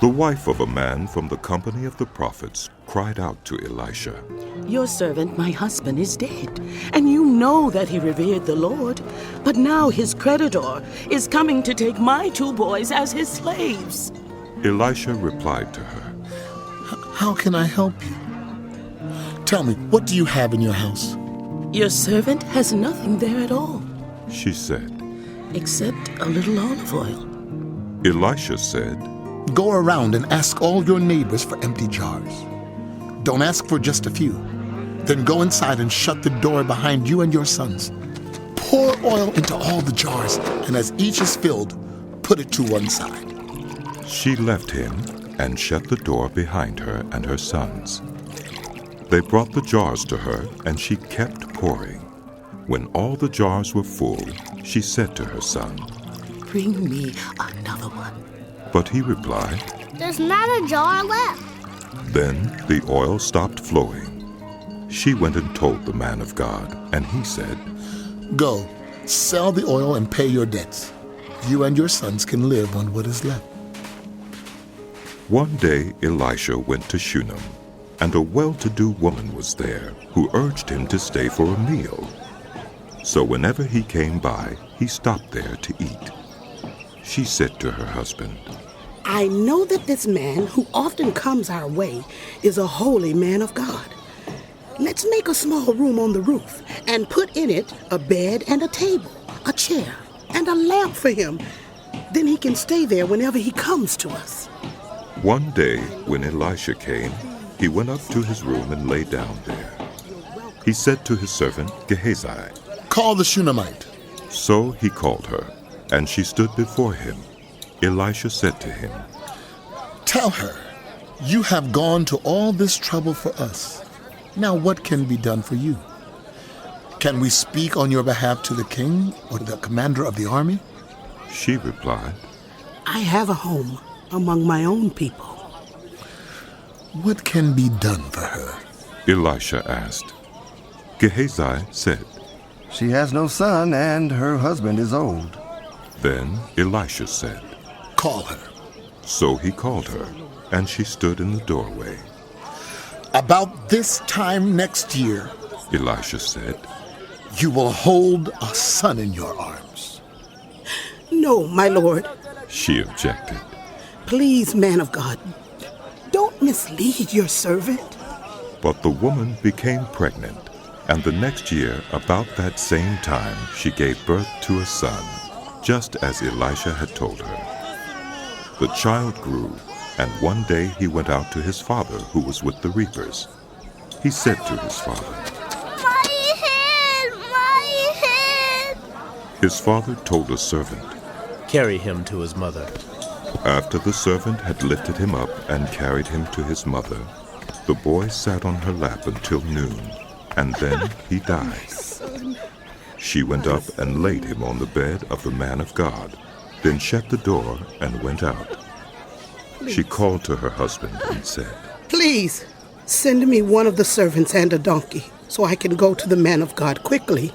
The wife of a man from the company of the prophets cried out to Elisha, "Your servant, my husband, is dead, and you know that he revered the Lord. But now his creditor is coming to take my 2 boys as his slaves." Elisha replied to her, How can I help you? Tell me, what do you have in your house? "Your servant has nothing there at all, she said. except a little olive oil." Elisha said, Go around and ask all your neighbors for empty jars. Don't ask for just a few. Then go inside and shut the door behind you and your sons. Pour oil into all the jars, and as each is filled, put it to one side. She left him and shut the door behind her and her sons. They brought the jars to her, and she kept pouring. When all the jars were full, she said to her son, "Bring me another one." But he replied, There's not a jar left. Then the oil stopped flowing. She went and told the man of God, and he said, Go, sell the oil and pay your debts. You and your sons can live on what is left. One day Elisha went to Shunem, and a well-to-do woman was there who urged him to stay for a meal. So whenever he came by, he stopped there to eat. She said to her husband, I know that this man who often comes our way is a holy man of God. Let's make a small room on the roof and put in it a bed and a table, a chair, and a lamp for him. Then he can stay there whenever he comes to us. One day when Elisha came, he went up to his room and lay down there. He said to his servant Gehazi, Call the Shunammite. So he called her, and she stood before him. Elisha said to him, Tell her, you have gone to all this trouble for us. Now what can be done for you? Can we speak on your behalf to the king or to the commander of the army? She replied, I have a home among my own people. What can be done for her? Elisha asked. Gehazi said, She has no son, and her husband is old. Then Elisha said, Call her. So he called her, and she stood in the doorway. About this time next year, Elisha said, you will hold a son in your arms. No, my lord. She objected. Please, man of God, don't mislead your servant. But the woman became pregnant, and the next year, about that same time, she gave birth to a son, just as Elisha had told her. The child grew, and one day he went out to his father, who was with the reapers. He said to his father, My head! My head! His father told a servant. Carry him to his mother. After the servant had lifted him up and carried him to his mother, the boy sat on her lap until noon, and then he died. She went up and laid him on the bed of the man of God, then shut the door and went out. She called to her husband and said, Please, send me one of the servants and a donkey, so I can go to the man of God quickly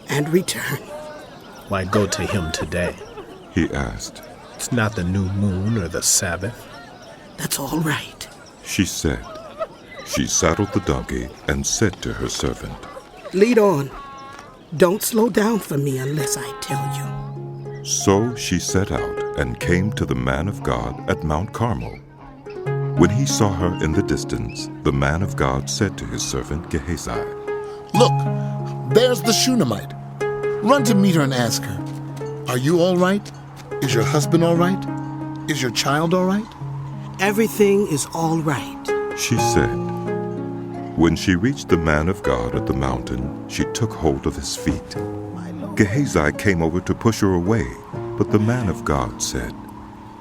and return. Why go to him today? He asked. It's not the new moon or the Sabbath. That's all right. She said. She saddled the donkey and said to her servant, Lead on. Don't slow down for me unless I tell you. So she set out and came to the man of God at Mount Carmel. When he saw her in the distance, the man of God said to his servant Gehazi, Look, there's the Shunammite. Run to meet her and ask her, Are you all right? Is your husband all right? Is your child all right? Everything is all right. She said. When she reached the man of God at the mountain, she took hold of his feet. Gehazi came over to push her away, but the man of God said,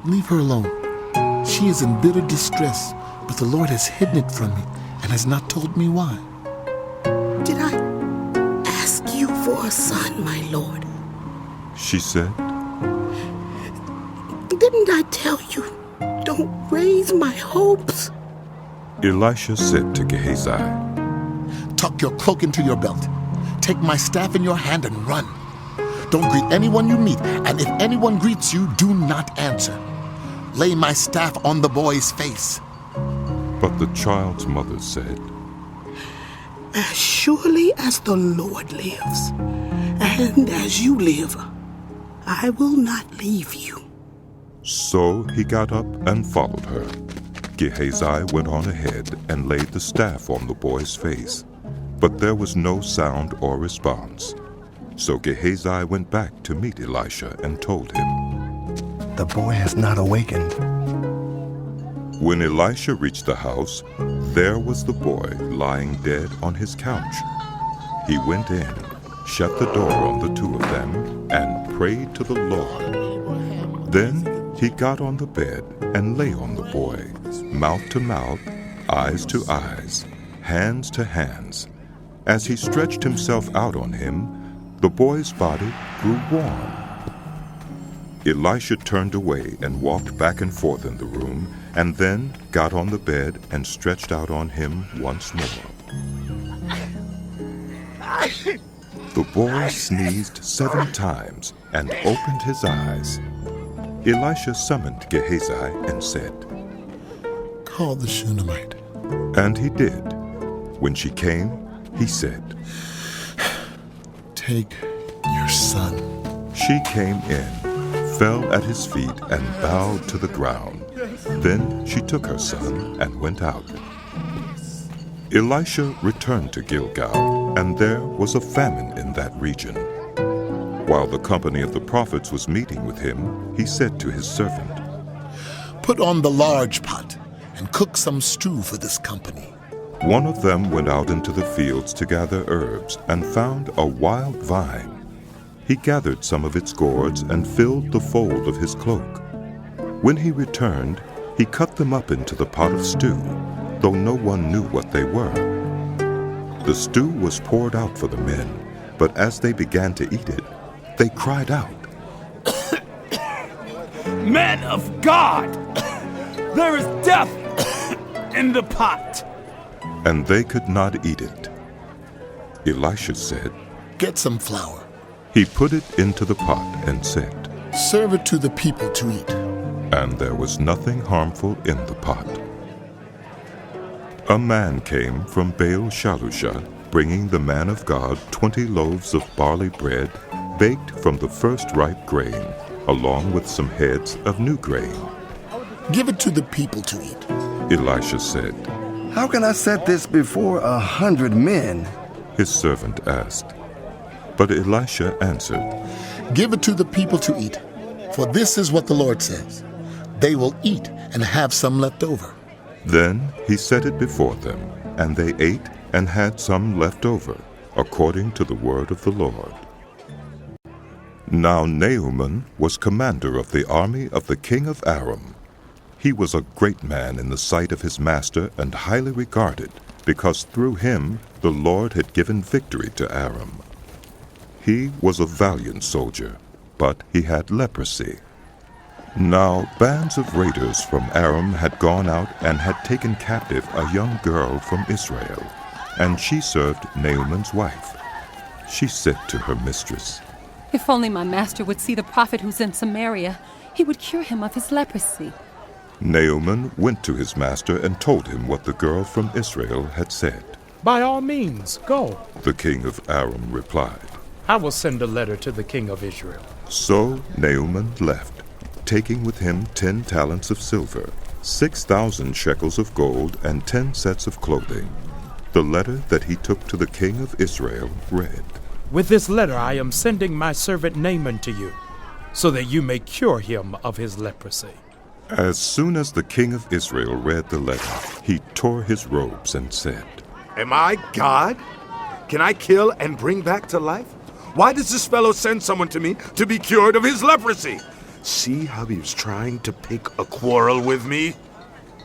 Leave her alone. She is in bitter distress, but the Lord has hidden it from me and has not told me why. Did I ask you for a son, my lord? She said. Didn't I tell you, don't raise my hopes? Elisha said to Gehazi, Tuck your cloak into your belt. Take my staff in your hand and run. Don't greet anyone you meet, and if anyone greets you, do not answer. lay my staff on the boy's face." But the child's mother said, "As surely as the Lord lives, and as you live, I will not leave you." So he got up and followed her. Gehazi went on ahead and laid the staff on the boy's face, but there was no sound or response. So Gehazi went back to meet Elisha and told him, "The boy has not awakened." When Elisha reached the house, there was the boy lying dead on his couch. He went in, shut the door on the two of them, and prayed to the Lord. Then he got on the bed and lay on the boy, mouth to mouth, eyes to eyes, hands to hands. As he stretched himself out on him, the boy's body grew warm. Elisha turned away and walked back and forth in the room, and then got on the bed and stretched out on him once more. The boy sneezed 7 times and opened his eyes. Elisha summoned Gehazi and said, "Call the Shunammite." And he did. When she came, he said, "Take your son." She came in, fell at his feet, and bowed to the ground. Then she took her son and went out. Elisha returned to Gilgal, and there was a famine in that region. While the company of the prophets was meeting with him, he said to his servant, "Put on the large pot and cook some stew for this company." One of them went out into the fields to gather herbs and found a wild vine. He gathered some of its gourds and filled the fold of his cloak. When he returned, he cut them up into the pot of stew, though no one knew what they were. The stew was poured out for the men, but as they began to eat it, they cried out, "Men of God, there is death in the pot!" and they could not eat it. Elisha said, "Get some flour. He put it into the pot and said, Serve it to the people to eat." and there was nothing harmful in the pot. A man came from Baal-Shalusha, bringing the man of God 20 loaves of barley bread, baked from the first ripe grain, along with some heads of new grain. "Give it to the people to eat." Elisha said, "How can I set this before 100 men?" his servant asked. But Elisha answered, "Give it to the people to eat, for this is what the Lord says. They will eat and have some left over." Then he set it before them, and they ate and had some left over, according to the word of the Lord. Now Naaman was commander of the army of the king of Aram. He was a great man in the sight of his master and highly regarded, because through him the Lord had given victory to Aram. He was a valiant soldier, but he had leprosy. Now bands of raiders from Aram had gone out and had taken captive a young girl from Israel, and she served Naaman's wife. She said to her mistress, "If only my master would see the prophet who's in Samaria, he would cure him of his leprosy." Naaman went to his master and told him what the girl from Israel had said. "By all means, go. The king of Aram replied. I will send a letter to the king of Israel." So Naaman left, taking with him 10 talents of silver, 6,000 shekels of gold, and 10 sets of clothing. The letter that he took to the king of Israel read, "With this letter I am sending my servant Naaman to you, so that you may cure him of his leprosy." As soon as the king of Israel read the letter, he tore his robes and said, "Am I God? Can I kill and bring back to life? Why does this fellow send someone to me to be cured of his leprosy? See how he was trying to pick a quarrel with me?"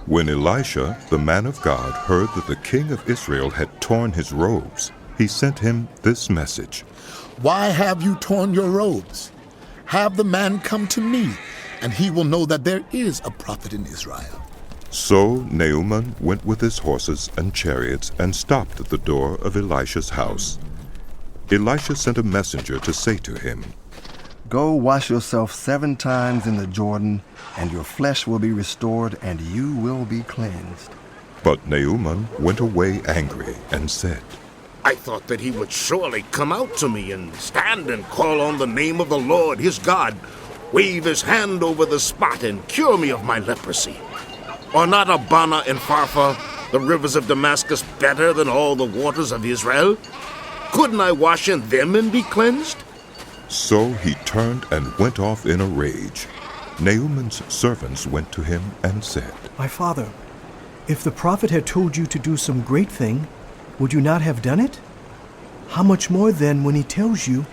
When Elisha, the man of God, heard that the king of Israel had torn his robes, he sent him this message. "Why have you torn your robes? Have the man come to me, and he will know that there is a prophet in Israel." So Naaman went with his horses and chariots and stopped at the door of Elisha's house. Elisha sent a messenger to say to him, Go wash yourself 7 times in the Jordan, and your flesh will be restored, and you will be cleansed. But Naaman went away angry and said, I thought that he would surely come out to me and stand and call on the name of the Lord his God, wave his hand over the spot and cure me of my leprosy. Are not Abana and Pharpar, the rivers of Damascus, better than all the waters of Israel? Couldn't I wash in them and be cleansed? So he turned and went off in a rage. Naaman's servants went to him and said, My father, if the prophet had told you to do some great thing, would you not have done it? How much more then when he tells you,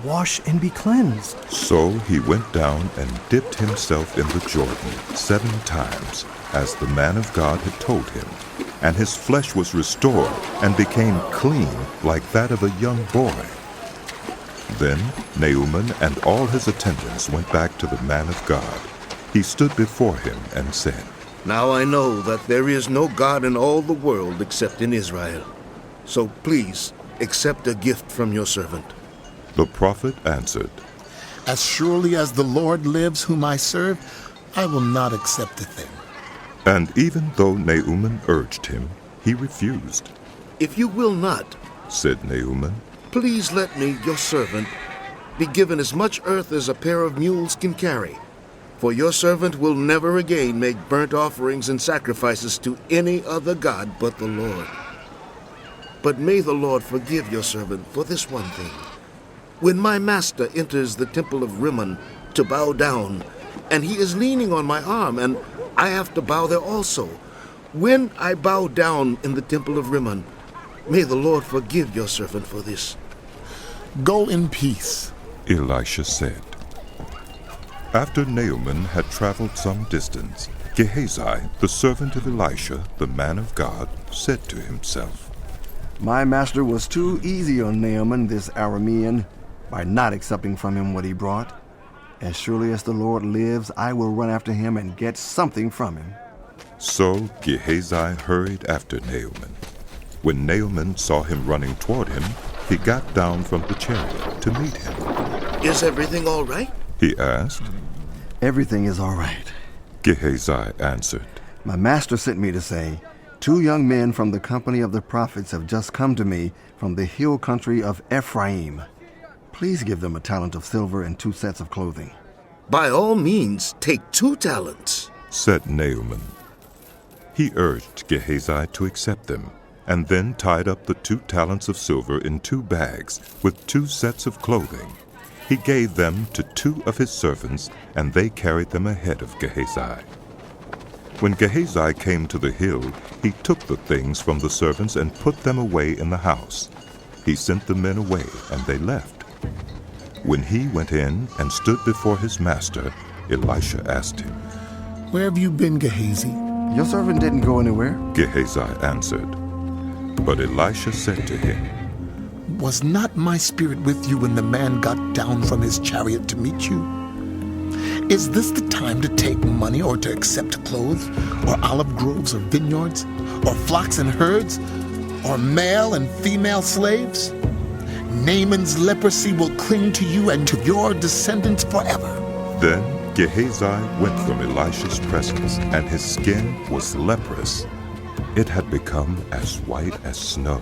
wash and be cleansed? So he went down and dipped himself in the Jordan 7 times, as the man of God had told him, and his flesh was restored and became clean like that of a young boy. Then Naaman and all his attendants went back to the man of God. He stood before him and said, Now I know that there is no God in all the world except in Israel. So please accept a gift from your servant. The prophet answered, As surely as the Lord lives whom I serve, I will not accept a thing. And even though Naaman urged him, he refused. If you will not, said Naaman, please let me, your servant, be given as much earth as a pair of mules can carry. For your servant will never again make burnt offerings and sacrifices to any other god but the Lord. But may the Lord forgive your servant for this one thing. When my master enters the temple of Rimmon to bow down, and he is leaning on my arm, and I have to bow there also, when I bow down in the temple of Rimmon, may the Lord forgive your servant for this. Go in peace, Elisha said. After Naaman had traveled some distance, Gehazi, the servant of Elisha, the man of God, said to himself, My master was too easy on Naaman, this Aramean, by not accepting from him what he brought. As surely as the Lord lives, I will run after him and get something from him. So Gehazi hurried after Naaman. When Naaman saw him running toward him, he got down from the chariot to meet him. Is everything all right? He asked. Everything is all right, Gehazi answered. My master sent me to say, 2 young men from the company of the prophets have just come to me from the hill country of Ephraim. Please give them a talent of silver and 2 sets of clothing. By all means, take 2 talents, said Naaman. He urged Gehazi to accept them, and then tied up the 2 talents of silver in 2 bags with 2 sets of clothing. He gave them to 2 of his servants, and they carried them ahead of Gehazi. When Gehazi came to the hill, he took the things from the servants and put them away in the house. He sent the men away, and they left. When he went in and stood before his master, Elisha asked him, Where have you been, Gehazi? Your servant didn't go anywhere, Gehazi answered. But Elisha said to him, Was not my spirit with you when the man got down from his chariot to meet you? Is this the time to take money or to accept clothes, or olive groves or vineyards, or flocks and herds, or male and female slaves? Naaman's leprosy will cling to you and to your descendants forever. Then Gehazi went from Elisha's presence, and his skin was leprous. It had become as white as snow.